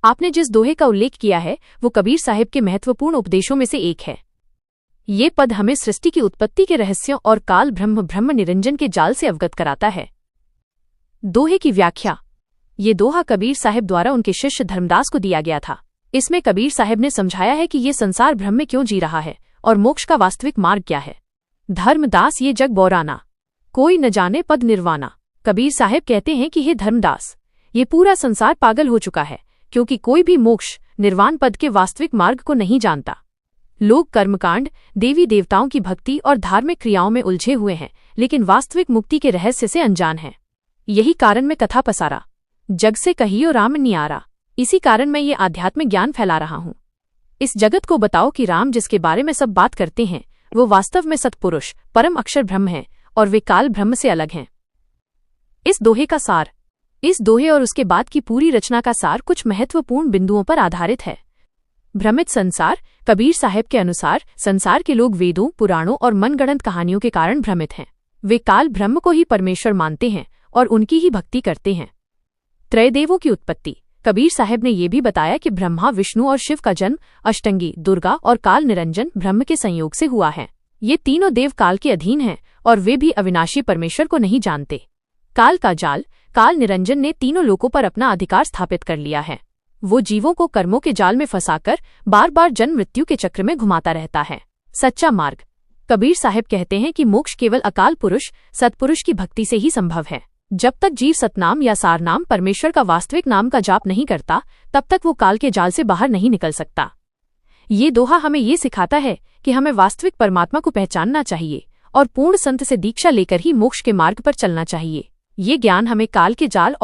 आपने जिस दोहे का उल्लेख किया है वो कबीर साहिब के महत्वपूर्ण उपदेशों में से एक है। ये पद हमें सृष्टि की उत्पत्ति के रहस्यों और काल ब्रह्म निरंजन के जाल से अवगत कराता है। दोहे की व्याख्या। ये दोहा कबीर साहिब द्वारा उनके शिष्य धर्मदास को दिया गया था। इसमें कबीर साहिब ने समझाया है कि ये संसार भ्रम में क्यों जी रहा है और मोक्ष का वास्तविक मार्ग क्या है। धर्मदास ये जग बौराना, कोई न जाने पद निर्वाणा। कबीर साहिब कहते हैं कि हे धर्मदास, ये पूरा संसार पागल हो चुका है क्योंकि कोई भी मोक्ष निर्वाण पद के वास्तविक मार्ग को नहीं जानता। लोग कर्मकांड, देवी देवताओं की भक्ति और धार्मिक क्रियाओं में उलझे हुए हैं, लेकिन वास्तविक मुक्ति के रहस्य से अनजान हैं। यही कारण मैं कथा पसारा, जग से कहियो राम नियारा। इसी कारण मैं ये आध्यात्मिक ज्ञान फैला रहा हूँ। इस जगत को बताओ कि राम जिसके बारे में सब बात करते हैं वो वास्तव में सतपुरुष परम अक्षर ब्रह्म है और वे काल ब्रह्म से अलग हैं। इस दोहे का सार। इस दोहे और उसके बाद की पूरी रचना का सार कुछ महत्वपूर्ण बिंदुओं पर आधारित है। भ्रमित संसार। कबीर साहिब के अनुसार संसार के लोग वेदों, पुराणों और मनगढ़ंत कहानियों के कारण भ्रमित हैं। वे काल ब्रह्म को ही परमेश्वर मानते हैं और उनकी ही भक्ति करते हैं। त्रयदेवों की उत्पत्ति। कबीर साहिब ने यह भी बताया कि ब्रह्मा, विष्णु और शिव का जन्म अष्टंगी, दुर्गा और काल निरंजन ब्रह्म के संयोग से हुआ है। ये तीनों देव काल के अधीन हैं और वे भी अविनाशी परमेश्वर को नहीं जानते। काल का जाल। काल निरंजन ने तीनों लोकों पर अपना अधिकार स्थापित कर लिया है। वो जीवों को कर्मों के जाल में फंसाकर बार बार जन्म मृत्यु के चक्र में घुमाता रहता है। सच्चा मार्ग। कबीर साहिब कहते हैं कि मोक्ष केवल अकाल पुरुष सत्पुरुष की भक्ति से ही संभव है। जब तक जीव सतनाम या सारनाम परमेश्वर का वास्तविक नाम का जाप नहीं करता, तब तक वो काल के जाल से बाहर नहीं निकल सकता। ये दोहा हमें ये सिखाता है कि हमें वास्तविक परमात्मा को पहचानना चाहिए और पूर्ण संत से दीक्षा लेकर ही मोक्ष के मार्ग पर चलना चाहिए। ये ज्ञान हमें काल के जाल